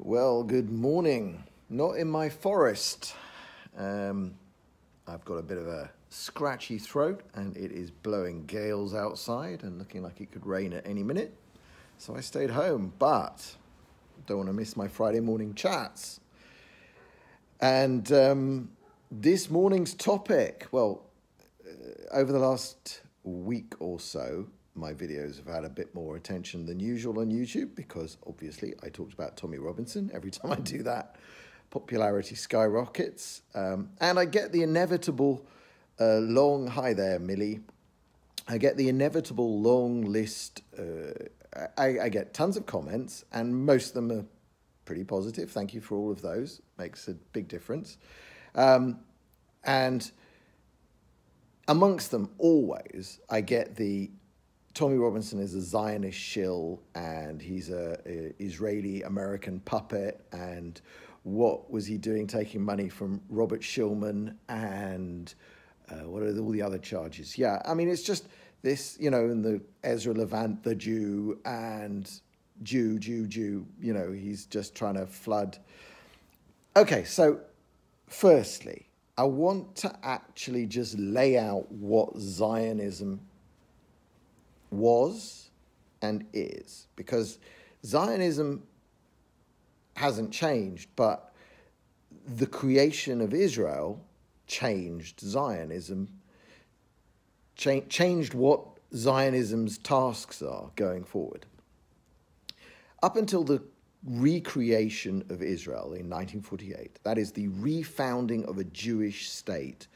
Well, good morning. Not in my forest. I've got a bit of a scratchy throat and it is blowing gales outside and looking like it could rain at any minute. So I stayed home, but don't want to miss my Friday morning chats. And this morning's topic, over the last week or so, my videos have had a bit more attention than usual on YouTube because obviously I talked about Tommy Robinson. Every time I do that, popularity skyrockets. And I get the inevitable hi there, Millie. I get the inevitable long list. I get tons of comments and most of them are pretty positive. Thank you for all of those. Makes a big difference. And amongst them always, I get the Tommy Robinson is a Zionist shill and he's a Israeli-American puppet, and what was he doing taking money from Robert Shillman, and what are all the other charges? Yeah, I mean, it's just this, and the Ezra Levant, the Jew, and Jew, he's just trying to flood. Okay, so firstly, I want to actually just lay out what Zionism was and is, because Zionism hasn't changed, but the creation of Israel changed Zionism, changed what Zionism's tasks are going forward. Up until the recreation of Israel in 1948, that is the refounding of a Jewish state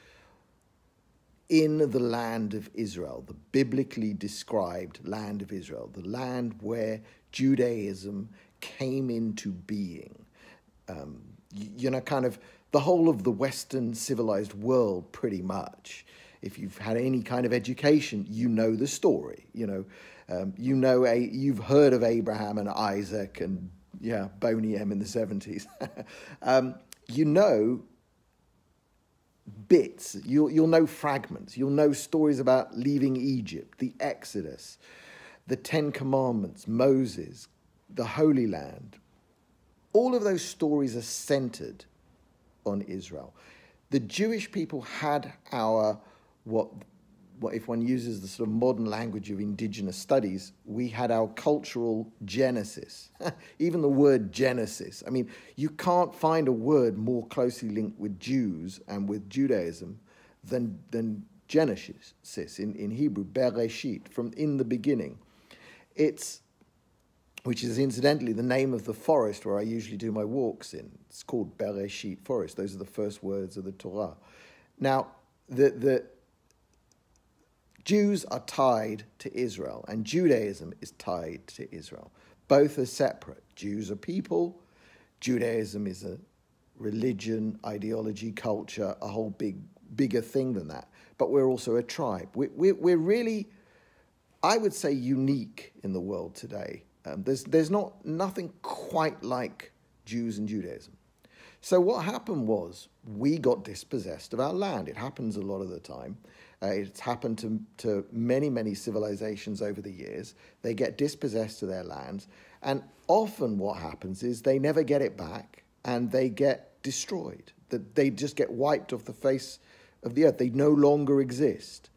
in the land of Israel, the biblically described land of Israel, the land where Judaism came into being. Kind of the whole of the Western civilized world, pretty much. If you've had any kind of education, you know the story. You've heard of Abraham and Isaac and Boney M in the 70s. Bits, you'll know fragments, you'll know stories about leaving Egypt, the Exodus, the Ten Commandments, Moses, the Holy Land. All of those stories are centered on Israel. The Jewish people had what if one uses the sort of modern language of indigenous studies, we had our cultural genesis. Even the word Genesis. I mean, you can't find a word more closely linked with Jews and with Judaism than Genesis in Hebrew, Bereshit, from in the beginning. Which is incidentally the name of the forest where I usually do my walks in. It's called Bereshit Forest. Those are the first words of the Torah. Now, the Jews are tied to Israel, and Judaism is tied to Israel. Both are separate. Jews are people. Judaism is a religion, ideology, culture, a whole bigger thing than that. But we're also a tribe. We're really, I would say, unique in the world today. There's nothing quite like Jews and Judaism. So what happened was we got dispossessed of our land. It happens a lot of the time. It's happened to many, many civilizations over the years. They get dispossessed of their lands. And often what happens is they never get it back and they get destroyed. That they just get wiped off the face of the earth. They no longer exist.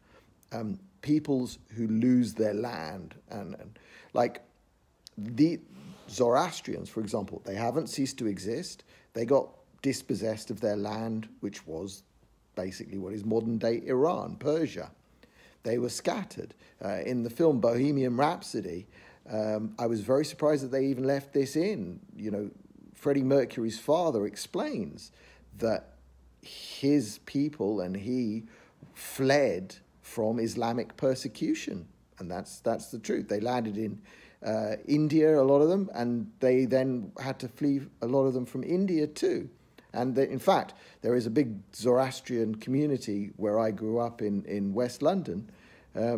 Peoples who lose their land and like the Zoroastrians, for example, they haven't ceased to exist. They got dispossessed of their land, which was basically what is modern-day Iran, Persia. They were scattered. In the film Bohemian Rhapsody, I was very surprised that they even left this in. Freddie Mercury's father explains that his people and he fled from Islamic persecution, and that's the truth. They landed in India, a lot of them, and they then had to flee, a lot of them, from India too. And in fact, there is a big Zoroastrian community where I grew up in West London. I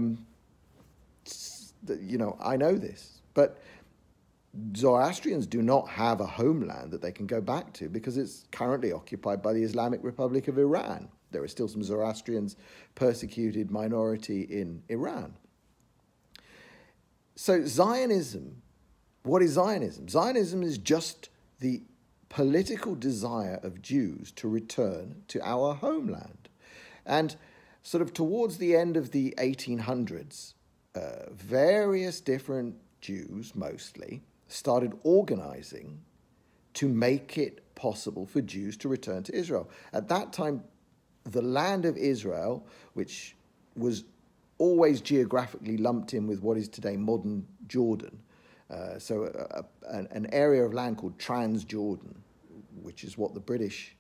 know this. But Zoroastrians do not have a homeland that they can go back to because it's currently occupied by the Islamic Republic of Iran. There are still some Zoroastrians, persecuted minority in Iran. So Zionism, what is Zionism? Zionism is just the political desire of Jews to return to our homeland. And sort of towards the end of the 1800s, various different Jews, mostly, started organizing to make it possible for Jews to return to Israel. At that time, the land of Israel, which was always geographically lumped in with what is today modern Jordan, an area of land called Transjordan, which is what the British,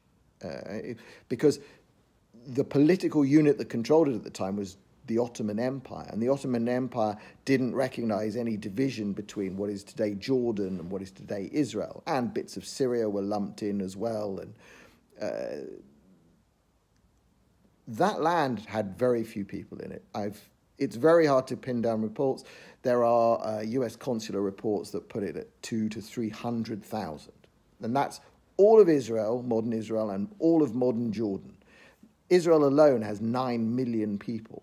because the political unit that controlled it at the time was the Ottoman Empire, and the Ottoman Empire didn't recognize any division between what is today Jordan and what is today Israel, and bits of Syria were lumped in as well, and that land had very few people in it. It's very hard to pin down reports. There are U.S. consular reports that put it at 200,000 to 300,000, and that's all of Israel, modern Israel, and all of modern Jordan. Israel alone has 9 million people.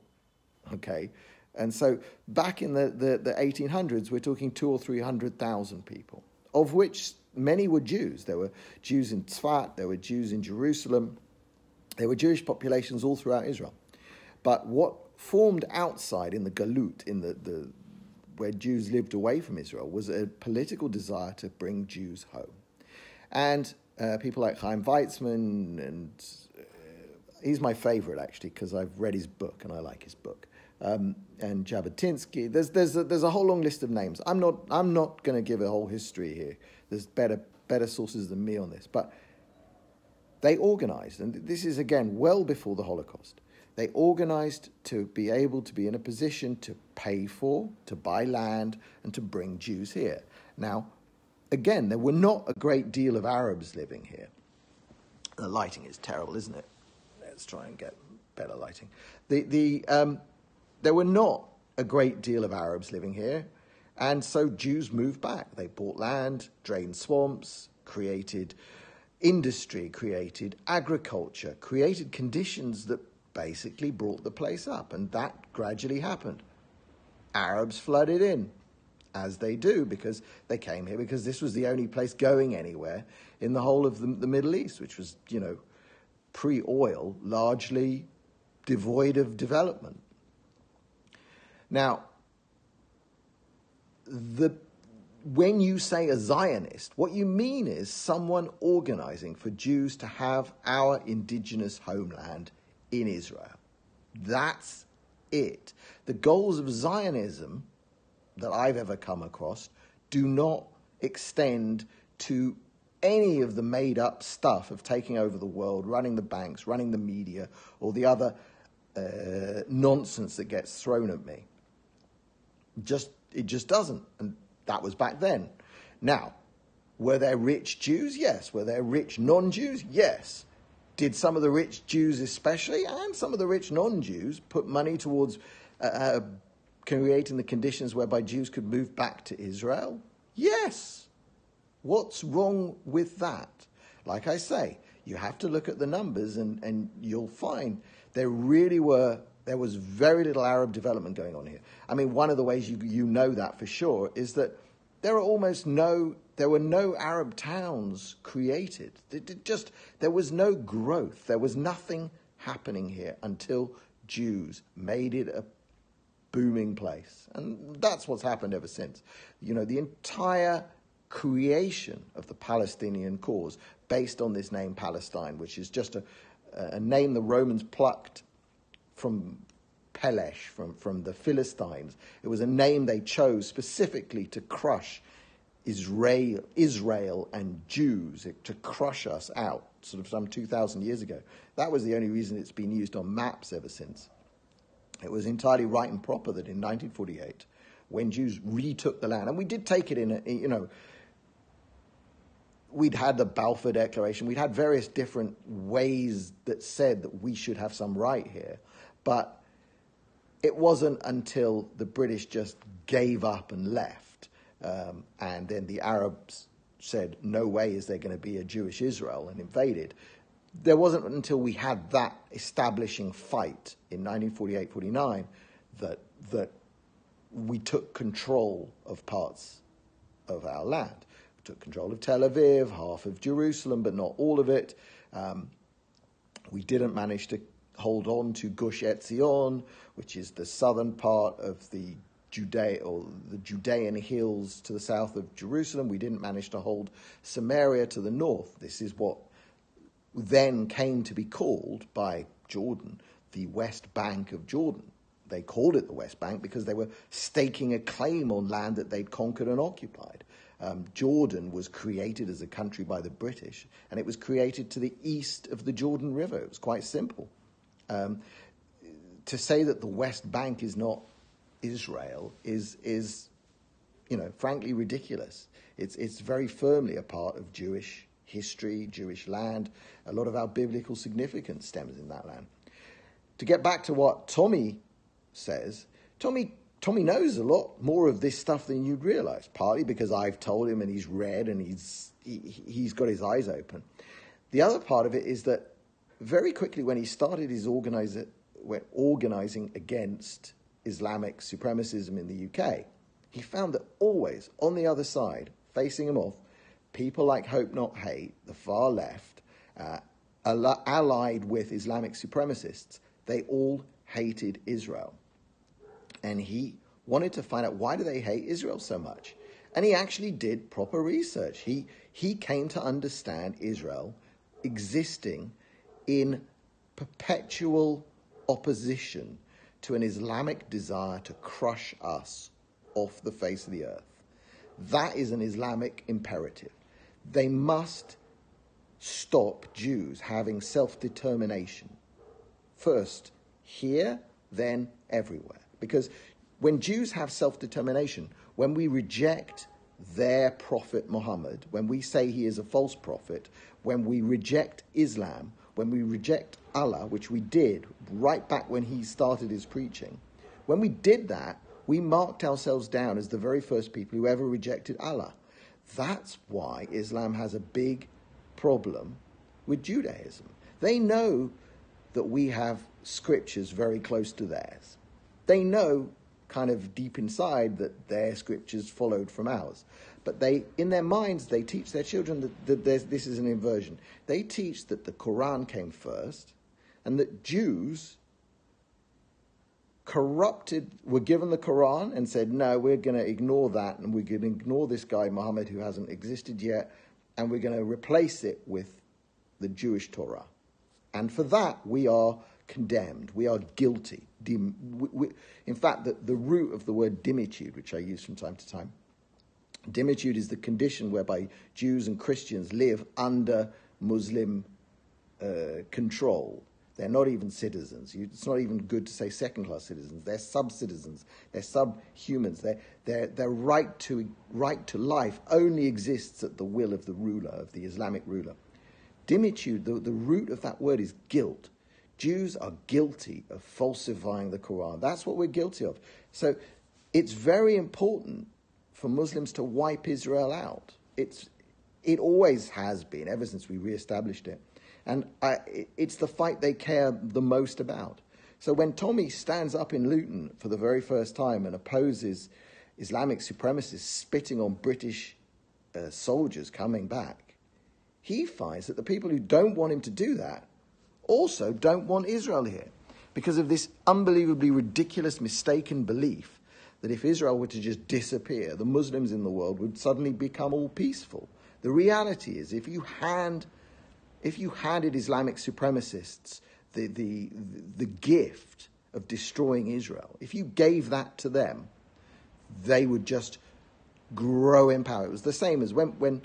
Okay, and so back in the 1800s, we're talking 200,000 or 300,000 people, of which many were Jews. There were Jews in Tzfat, there were Jews in Jerusalem, there were Jewish populations all throughout Israel. But what formed outside in the Galut, in the where Jews lived away from Israel, was a political desire to bring Jews home. And people like Chaim Weizmann, and he's my favorite actually because I've read his book and I like his book. And Jabotinsky. There's a whole long list of names. I'm not going to give a whole history here. There's better sources than me on this. But they organized, and this is again well before the Holocaust. They organized to be able to be in a position to pay for, to buy land, and to bring Jews here. Now, again, there were not a great deal of Arabs living here. The lighting is terrible, isn't it? Let's try and get better lighting. There were not a great deal of Arabs living here, and so Jews moved back. They bought land, drained swamps, created industry, created agriculture, created conditions that basically brought the place up, and that gradually happened. Arabs flooded in, as they do, because they came here because this was the only place going anywhere in the whole of the Middle East, which was, pre-oil, largely devoid of development. Now, when you say a Zionist, what you mean is someone organizing for Jews to have our indigenous homeland in Israel. That's it. The goals of Zionism that I've ever come across do not extend to any of the made-up stuff of taking over the world, running the banks, running the media, or the other nonsense that gets thrown at me. It just doesn't, and that was back then. Now, were there rich Jews? Yes. Were there rich non-Jews? Yes. Did some of the rich Jews especially, and some of the rich non-Jews, put money towards creating the conditions whereby Jews could move back to Israel? Yes. What's wrong with that? Like I say, you have to look at the numbers and you'll find there was very little Arab development going on here. I mean, one of the ways you know that for sure is that there were no Arab towns created. There was no growth. There was nothing happening here until Jews made it a booming place. And that's what's happened ever since. The entire creation of the Palestinian cause based on this name Palestine, which is just a name the Romans plucked from Pelesh, from the Philistines. It was a name they chose specifically to crush Israel and Jews, to crush us out, sort of some 2,000 years ago. That was the only reason it's been used on maps ever since. It was entirely right and proper that in 1948, when Jews retook the land, and we did take it we'd had the Balfour Declaration, we'd had various different ways that said that we should have some right here, but it wasn't until the British just gave up and left, and then the Arabs said, no way is there going to be a Jewish Israel, and invaded. There wasn't until we had that establishing fight in 1948-49 that we took control of parts of our land. took control of Tel Aviv, half of Jerusalem, but not all of it. We didn't manage to hold on to Gush Etzion, which is the southern part of the Judean hills to the south of Jerusalem. We didn't manage to hold Samaria to the north. This is what then came to be called by Jordan the West Bank of Jordan. They called it the West Bank because they were staking a claim on land that they'd conquered and occupied. Jordan was created as a country by the British, and it was created to the east of the Jordan River. It was quite simple. To say that the West Bank is not Israel is frankly ridiculous. It's very firmly a part of Jewish history, Jewish land. A lot of our biblical significance stems in that land. To get back to what Tommy says, Tommy knows a lot more of this stuff than you'd realize, partly because I've told him and he's read and he's got his eyes open. The other part of it is that very quickly when he started his organizing against Islamic supremacism in the UK, he found that always on the other side, facing him off, people like Hope Not Hate, the far left, allied with Islamic supremacists, they all hated Israel. And he wanted to find out, why do they hate Israel so much? And he actually did proper research. He came to understand Israel existing in perpetual opposition to an Islamic desire to crush us off the face of the earth. That is an Islamic imperative. They must stop Jews having self-determination. First here, then everywhere. Because when Jews have self-determination, when we reject their prophet Muhammad, when we say he is a false prophet, when we reject Islam, when we reject Allah, which we did right back when he started his preaching, when we did that, we marked ourselves down as the very first people who ever rejected Allah. That's why Islam has a big problem with Judaism. They know that we have scriptures very close to theirs. They know kind of deep inside that their scriptures followed from ours. But they, in their minds, they teach their children that this is an inversion. They teach that the Quran came first and that Jews were given the Quran and said, no, we're going to ignore that and we're going to ignore this guy Muhammad who hasn't existed yet, and we're going to replace it with the Jewish Torah. And for that, we are condemned. We are guilty. In fact, the root of the word dimitude, which I use from time to time, dimitude is the condition whereby Jews and Christians live under Muslim control. They're not even citizens. It's not even good to say second-class citizens. They're sub-citizens. They're sub-humans. Their right to life only exists at the will of the ruler, of the Islamic ruler. Dimitude, the root of that word is guilt. Jews are guilty of falsifying the Quran. That's what we're guilty of. So it's very important for Muslims to wipe Israel out. It always has been, ever since we reestablished it. And it's the fight they care the most about. So when Tommy stands up in Luton for the very first time and opposes Islamic supremacists spitting on British soldiers coming back, he finds that the people who don't want him to do that also don't want Israel here, because of this unbelievably ridiculous mistaken belief that if Israel were to just disappear, the Muslims in the world would suddenly become all peaceful. The reality is, if you handed Islamic supremacists the gift of destroying Israel, if you gave that to them, they would just grow in power. It was the same as when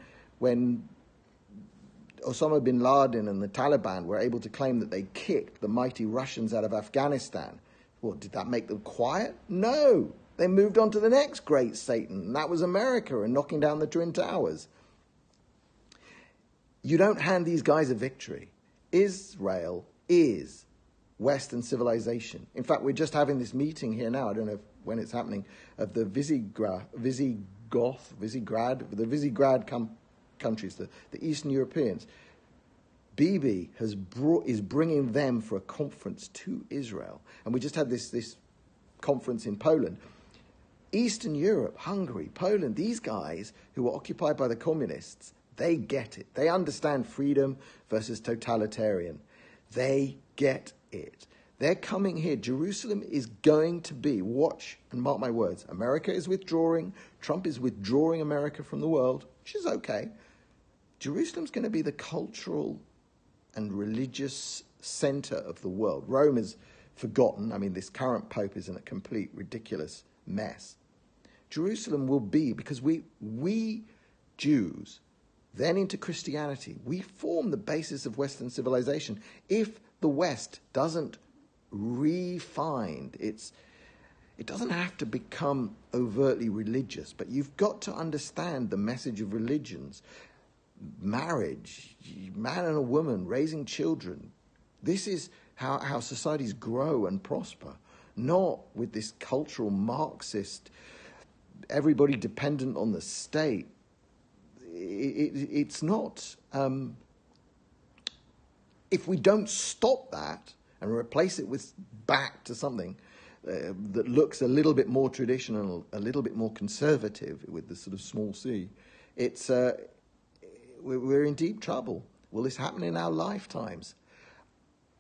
Osama bin Laden and the Taliban were able to claim that they kicked the mighty Russians out of Afghanistan. Well, did that make them quiet? No. They moved on to the next great Satan, and that was America and knocking down the Twin Towers. You don't hand these guys a victory. Israel is Western civilization. In fact, we're just having this meeting here now, I don't know when it's happening, of the Visegrad countries, the Eastern Europeans. Bibi is bringing them for a conference to Israel. And we just had this conference in Poland. Eastern Europe, Hungary, Poland, these guys who were occupied by the communists, they get it. They understand freedom versus totalitarian. They get it. They're coming here. Jerusalem is going to be, watch and mark my words, America is withdrawing. Trump is withdrawing America from the world, which is okay. Jerusalem's going to be the cultural and religious center of the world. Rome is forgotten. I mean, this current pope is in a complete ridiculous mess. Jerusalem will be, because we Jews, then into Christianity, we form the basis of Western civilization. If the West doesn't refine it doesn't have to become overtly religious, but you've got to understand the message of religions. Marriage, man and a woman, raising children. This is how societies grow and prosper, not with this cultural Marxist, everybody dependent on the state. It's not. If we don't stop that and replace it with back to something that looks a little bit more traditional, a little bit more conservative with the sort of small c, we're in deep trouble. Will this happen in our lifetimes?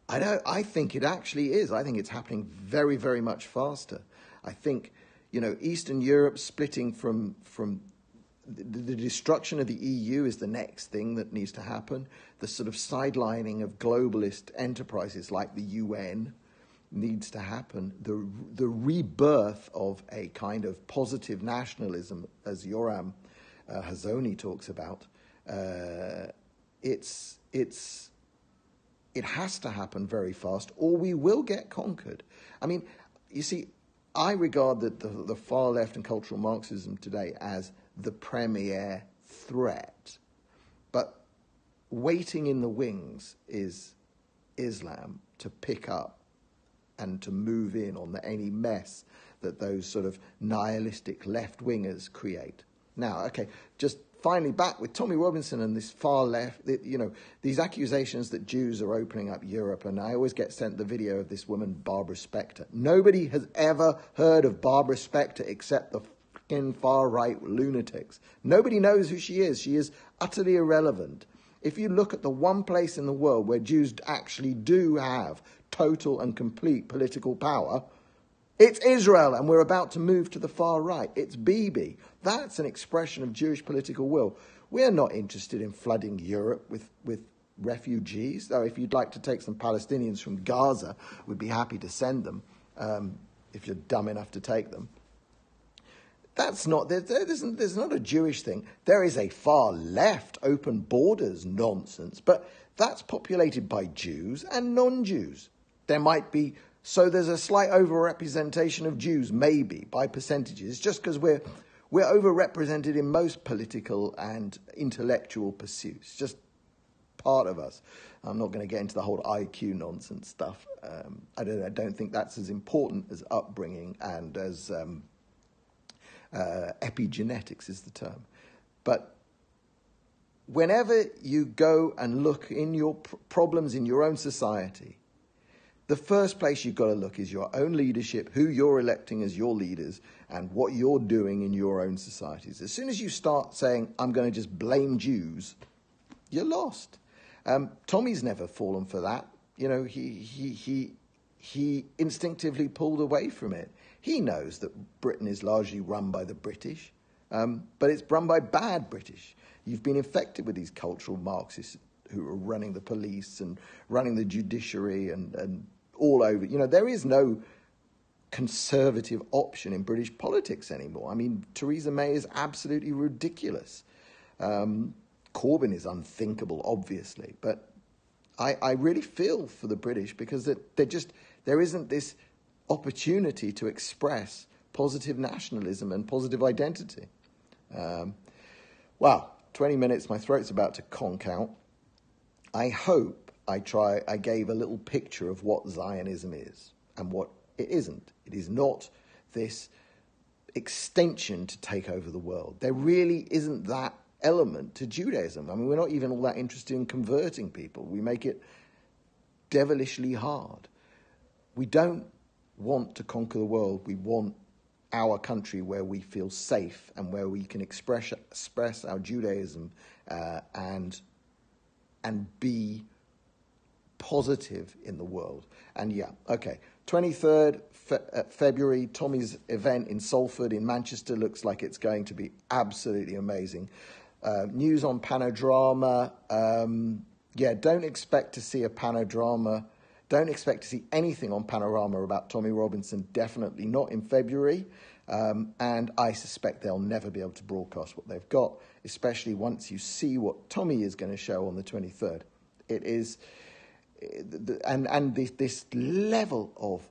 I think it actually is. I think it's happening very, very much faster. I think, Eastern Europe splitting from the destruction of the EU is the next thing that needs to happen. The sort of sidelining of globalist enterprises like the UN needs to happen. The rebirth of a kind of positive nationalism, as Yoram Hazony talks about, it has to happen very fast, or we will get conquered. I mean, you see, I regard the far left and cultural Marxism today as the premier threat. But waiting in the wings is Islam to pick up and to move in on any mess that those sort of nihilistic left-wingers create. Now, okay, just finally back with Tommy Robinson and this far left, these accusations that Jews are opening up Europe, and I always get sent the video of this woman, Barbara Specter. Nobody has ever heard of Barbara Specter except the fucking far-right lunatics. Nobody knows who she is. She is utterly irrelevant. If you look at the one place in the world where Jews actually do have total and complete political power, it's Israel, and we're about to move to the far right. It's Bibi. That's an expression of Jewish political will. We're not interested in flooding Europe with refugees, though if you'd like to take some Palestinians from Gaza, we'd be happy to send them, if you're dumb enough to take them. That's not, there's not a Jewish thing. There is a far left open borders nonsense, but that's populated by Jews and non-Jews. There might be, so there's a slight overrepresentation of Jews, maybe, by percentages. It's just because we're overrepresented in most political and intellectual pursuits. Just part of us. I'm not going to get into the whole IQ nonsense stuff. I don't think that's as important as upbringing and as epigenetics is the term. But whenever you go and look in your problems in your own society, the first place you've got to look is your own leadership, who you're electing as your leaders, and what you're doing in your own societies. As soon as you start saying, I'm going to just blame Jews, you're lost. Tommy's never fallen for that. He instinctively pulled away from it. He knows that Britain is largely run by the British, but it's run by bad British. You've been infected with these cultural Marxists who are running the police and running the judiciary and all over. There is no conservative option in British politics anymore. I mean, Theresa May is absolutely ridiculous. Corbyn is unthinkable, obviously. But I really feel for the British because there isn't this opportunity to express positive nationalism and positive identity. 20 minutes, my throat's about to conk out. I hope I gave a little picture of what Zionism is and what it isn't. It is not this extension to take over the world. There really isn't that element to Judaism. I mean, we're not even all that interested in converting people. We make it devilishly hard. We don't want to conquer the world. We want our country where we feel safe and where we can express our Judaism and be positive in the world. And 23rd February, Tommy's event in Salford in Manchester looks like it's going to be absolutely amazing. News on Panodrama. Don't expect to see a Panodrama. Don't expect to see anything on Panorama about Tommy Robinson, definitely not in February. And I suspect they'll never be able to broadcast what they've got, especially once you see what Tommy is going to show on the 23rd. It is, this level of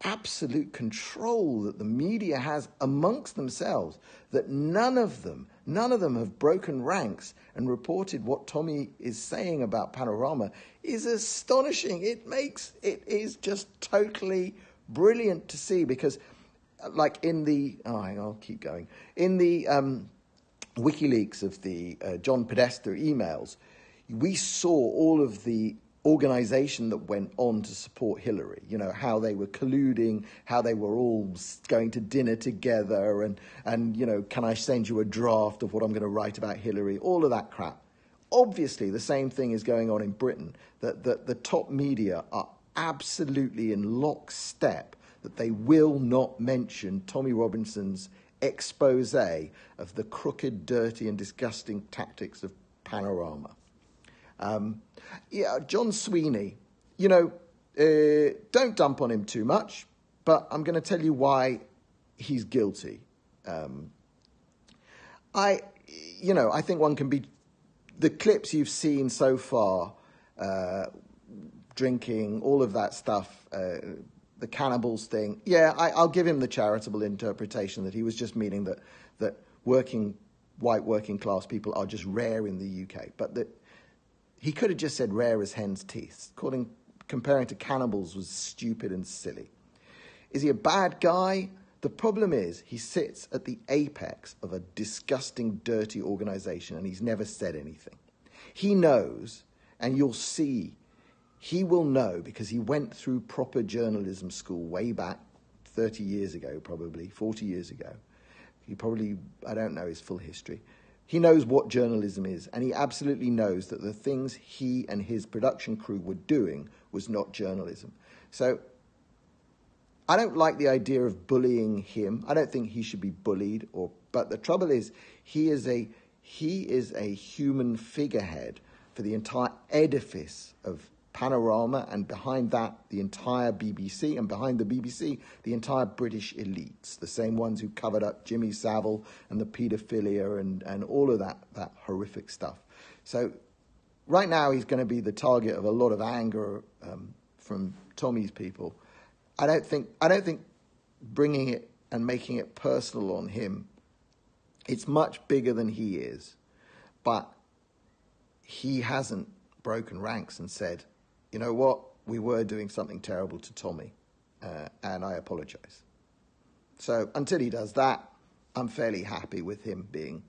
absolute control that the media has amongst themselves, that none of them have broken ranks and reported what Tommy is saying about Panorama, is astonishing. It is just totally brilliant to see, because like I'll keep going. In the WikiLeaks of the John Podesta emails, we saw all of the organization that went on to support Hillary, how they were colluding, how they were all going to dinner together, and can I send you a draft of what I'm going to write about Hillary, all of that crap. Obviously, the same thing is going on in Britain, that the top media are absolutely in lockstep that they will not mention Tommy Robinson's expose of the crooked, dirty, and disgusting tactics of Panorama. John Sweeney, don't dump on him too much, but I'm going to tell you why he's guilty. I think one can be, the clips you've seen so far, drinking, all of that stuff, the cannibals thing. I'll give him the charitable interpretation that he was just meaning that white working class people are just rare in the UK, but that he could have just said rare as hen's teeth. Comparing to cannibals was stupid and silly. Is he a bad guy? The problem is he sits at the apex of a disgusting, dirty organisation, and he's never said anything. He knows, and you'll see, he will know, because he went through proper journalism school way back 30 years ago, probably 40 years ago. I don't know his full history. He knows what journalism is, and he absolutely knows that the things he and his production crew were doing was not journalism. So I don't like the idea of bullying him. I don't think he should be bullied, but the trouble is he is a human figurehead for the entire edifice of Panorama, and behind that, the entire BBC, and behind the BBC, the entire British elites, the same ones who covered up Jimmy Savile and the paedophilia and all of that horrific stuff. So right now he's going to be the target of a lot of anger from Tommy's people. I don't think bringing it and making it personal on him, it's much bigger than he is, but he hasn't broken ranks and said, you know what, we were doing something terrible to Tommy, and I apologise. So until he does that, I'm fairly happy with him being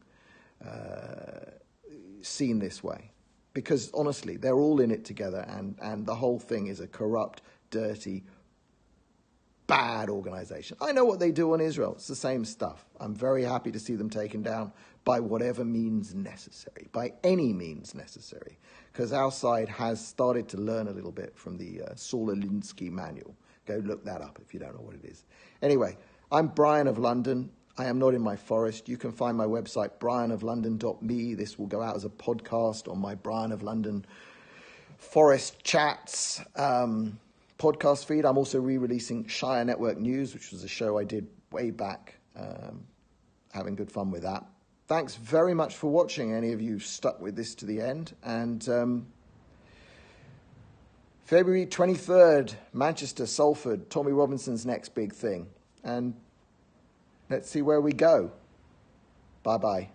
seen this way. Because honestly, they're all in it together, and the whole thing is a corrupt, dirty, bad organisation. I know what they do on Israel. It's the same stuff. I'm very happy to see them taken down by whatever means necessary, by any means necessary, because our side has started to learn a little bit from the Saul Alinsky manual. Go look that up if you don't know what it is. Anyway, I'm Brian of London. I am not in my forest. You can find my website, brianoflondon.me. This will go out as a podcast on my Brian of London Forest Chats podcast feed. I'm also re-releasing Shire Network News, which was a show I did way back, having good fun with that. Thanks very much for watching, any of you stuck with this to the end. And February 23rd, Manchester, Salford, Tommy Robinson's next big thing. And let's see where we go. Bye-bye.